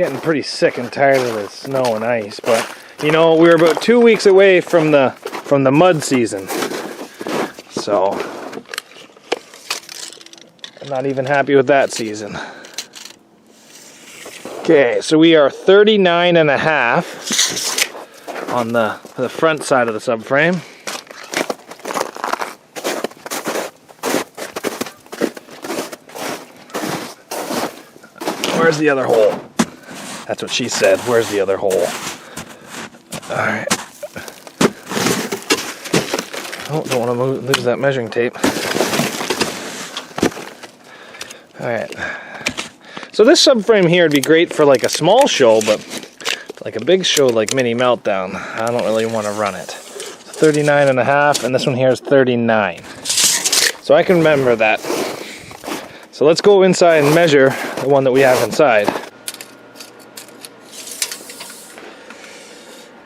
getting pretty sick and tired of the snow and ice, but you know, we were about 2 weeks away from the mud season. So I'm not even happy with that season. Okay, so we are 39.5 on the front side of the subframe. Where's the other hole? That's what she said. Where's the other hole? Alright. Oh, don't want to lose that measuring tape. Alright. So this subframe here would be great for like a small show, but like a big show like Mini Meltdown, I don't really want to run it. 39.5, and this one here is 39. So I can remember that. So let's go inside and measure the one that we have inside.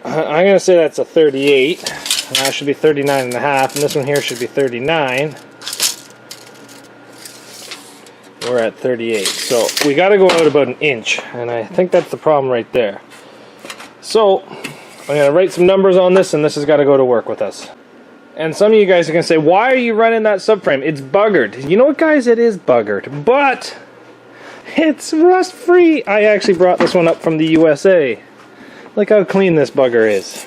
I'm going to say that's a 38. And that should be 39.5, and this one here should be 39. We're at 38. So we got to go out about an inch, and I think that's the problem right there. So I'm going to write some numbers on this, and this has got to go to work with us. And some of you guys are going to say, why are you running that subframe? It's buggered. You know what, guys? It is buggered, but it's rust-free. I actually brought this one up from the USA. Look how clean this bugger is.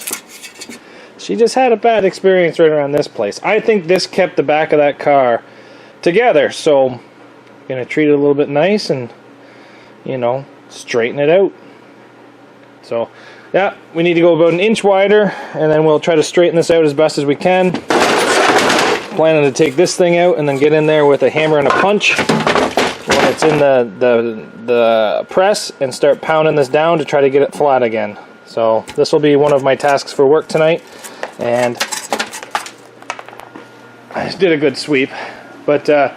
She just had a bad experience right around this place. I think this kept the back of that car together, so I'm going to treat it a little bit nice and, you know, straighten it out. So yeah, we need to go about an inch wider, and then we'll try to straighten this out as best as we can. Planning to take this thing out and then get in there with a hammer and a punch when it's in the press and start pounding this down to try to get it flat again. So this will be one of my tasks for work tonight, and I just did a good sweep, but I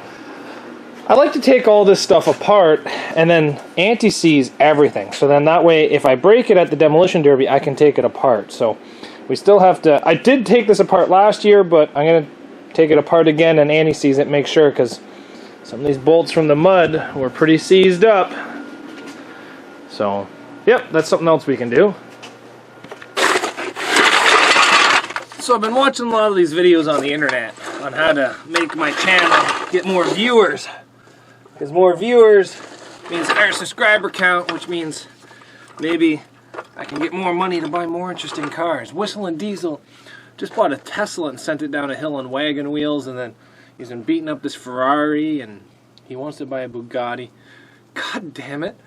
like to take all this stuff apart and then anti-seize everything. So then that way, if I break it at the demolition derby, I can take it apart. So we still have to, I did take this apart last year, but I'm going to take it apart again and anti-seize it, make sure, because some of these bolts from the mud were pretty seized up. So, yep, that's something else we can do. So I've been watching a lot of these videos on the internet on how to make my channel get more viewers. Because more viewers means higher subscriber count, which means maybe I can get more money to buy more interesting cars. Whistling Diesel just bought a Tesla and sent it down a hill on wagon wheels, and then he's been beating up this Ferrari, and he wants to buy a Bugatti. God damn it.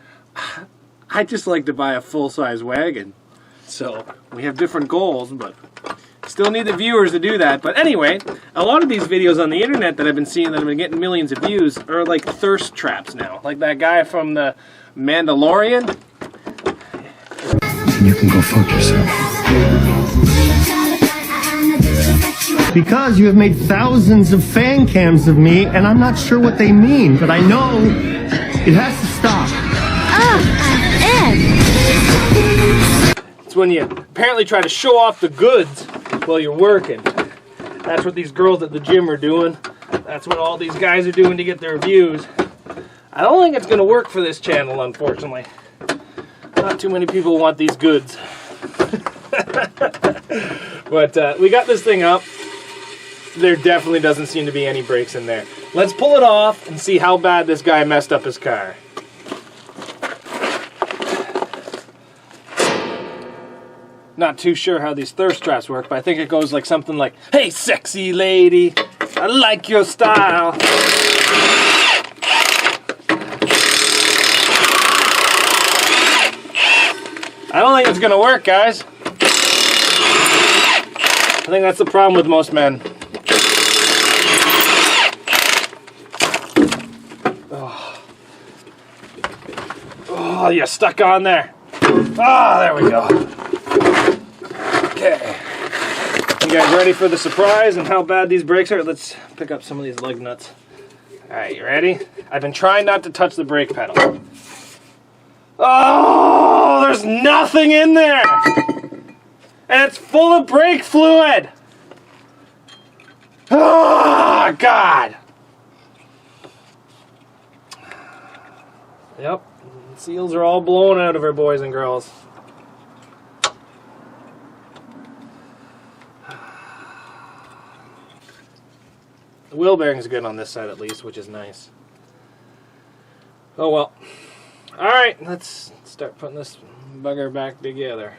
I just like to buy a full-size wagon. So we have different goals, but still need the viewers to do that. But anyway, a lot of these videos on the internet that I've been seeing that have been getting millions of views are like thirst traps now. Like that guy from the Mandalorian. You can go fuck yourself. Because you have made thousands of fan cams of me, and I'm not sure what they mean, but I know it has to stop. It's when you apparently try to show off the goods while you're working. That's what these girls at the gym are doing. That's what all these guys are doing to get their views. I don't think it's going to work for this channel, unfortunately. Not too many people want these goods. But we got this thing up. There definitely doesn't seem to be any brakes in there. Let's pull it off and see how bad this guy messed up his car. Not too sure how these thirst traps work, but I think it goes like something like, "Hey, sexy lady, I like your style." I don't think it's gonna work, guys. I think that's the problem with most men. Oh, you're stuck on there. Ah, there we go. Okay. You guys ready for the surprise and how bad these brakes are? Let's pick up some of these lug nuts. Alright, you ready? I've been trying not to touch the brake pedal. Oh, there's nothing in there! And it's full of brake fluid! Oh, God! Yep, seals are all blown out of her, boys and girls. The wheel bearing's good on this side at least, which is nice. Oh well. Alright, let's start putting this bugger back together.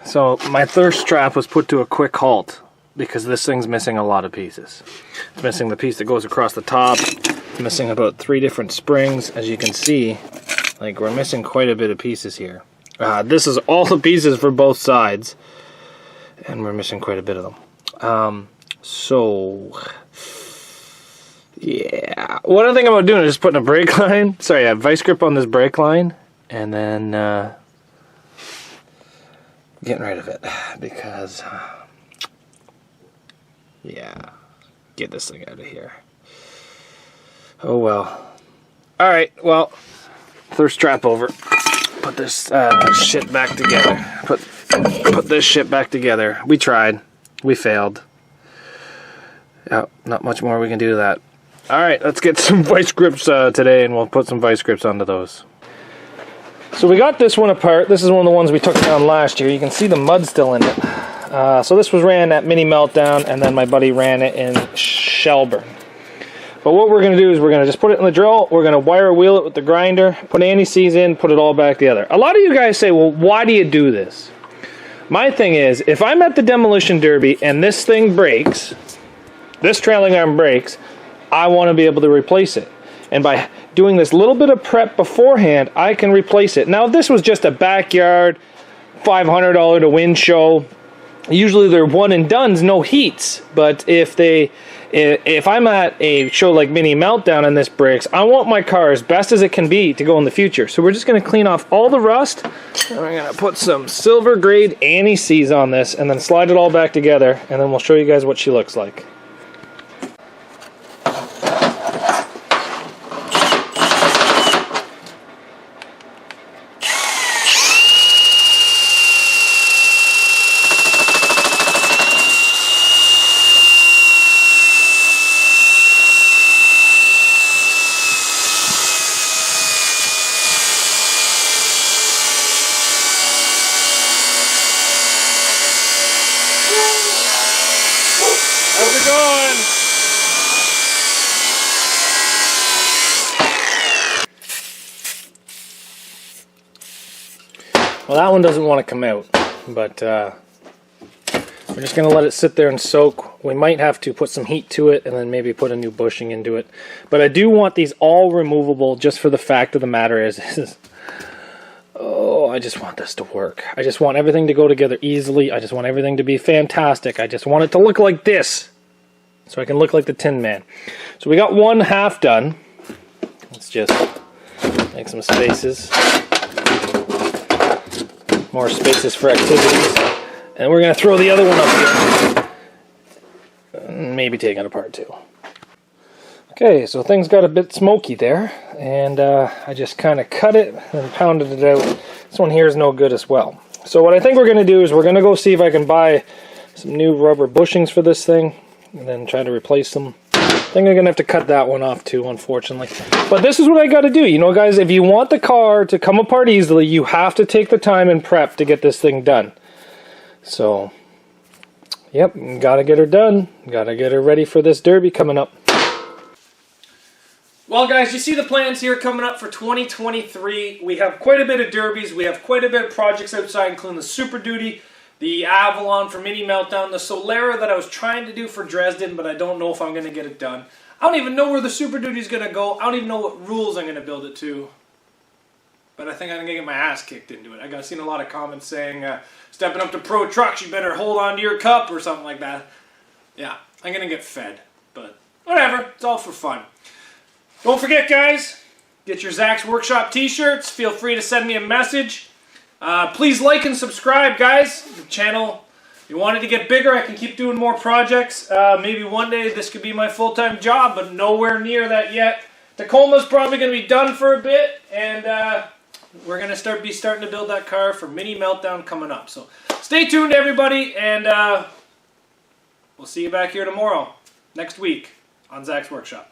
So my thirst trap was put to a quick halt because this thing's missing a lot of pieces. It's missing the piece that goes across the top. It's missing about 3 different springs. As you can see, like, we're missing quite a bit of pieces here. This is all the pieces for both sides, and we're missing quite a bit of them. So yeah, what I'm thinking about doing is just putting a brake line, vice grip on this brake line, and then getting rid of it, because yeah, get this thing out of here. Oh well. Alright, well, thirst trap over. Put this shit back together. Put this shit back together. We tried. We failed. Yeah, not much more we can do to that. Alright, let's get some vice grips today, and we'll put some vice grips onto those. So we got this one apart. This is one of the ones we took down last year. You can see the mud still in it. So this was ran at Mini Meltdown, and then my buddy ran it in Shelburne. But what we're going to do is we're going to just put it in the drill. We're going to wire wheel it with the grinder, put anti-seize in, put it all back together. A lot of you guys say, well, why do you do this? My thing is, if I'm at the demolition derby and this thing breaks, this trailing arm breaks, I want to be able to replace it. And by doing this little bit of prep beforehand, I can replace it. Now, if this was just a backyard, $500 to win show, usually they're one and dones, no heats. But if I'm at a show like Mini Meltdown and this breaks, I want my car as best as it can be to go in the future. So we're just going to clean off all the rust, and we're going to put some silver grade anti-seize on this, and then slide it all back together, and then we'll show you guys what she looks like. How's it going? Well, that one doesn't want to come out, but we're just going to let it sit there and soak. We might have to put some heat to it and then maybe put a new bushing into it. But I do want these all removable, just for the fact of the matter is oh, I just want this to work. I just want everything to go together easily. I just want everything to be fantastic. I just want it to look like this, so I can look like the Tin Man. So we got one half done. Let's just make some spaces. More spaces for activities. And we're going to throw the other one up here. And maybe take it apart too. Okay, so things got a bit smoky there, and I just kind of cut it and pounded it out. This one here is no good as well. So what I think we're going to do is we're going to go see if I can buy some new rubber bushings for this thing, and then try to replace them. I think I'm going to have to cut that one off too, unfortunately. But this is what I got to do. You know, guys, if you want the car to come apart easily, you have to take the time and prep to get this thing done. So, yep, got to get her done. Got to get her ready for this derby coming up. Well, guys, you see the plans here coming up for 2023. We have quite a bit of derbies. We have quite a bit of projects outside, including the Super Duty, the Avalon for Mini Meltdown, the Solera that I was trying to do for Dresden, but I don't know if I'm going to get it done. I don't even know where the Super Duty is going to go. I don't even know what rules I'm going to build it to. But I think I'm going to get my ass kicked into it. I got seen a lot of comments saying, stepping up to pro trucks, you better hold on to your cup or something like that. Yeah, I'm going to get fed. But whatever, it's all for fun. Don't forget, guys, get your Zacks Workshop t-shirts. Feel free to send me a message. Please like and subscribe, guys. The channel, if you want it to get bigger, I can keep doing more projects. Maybe one day this could be my full-time job, but nowhere near that yet. Tacoma's probably going to be done for a bit, and we're going to be starting to build that car for Mini Meltdown coming up. So stay tuned, everybody, and we'll see you back here tomorrow, next week, on Zacks Workshop.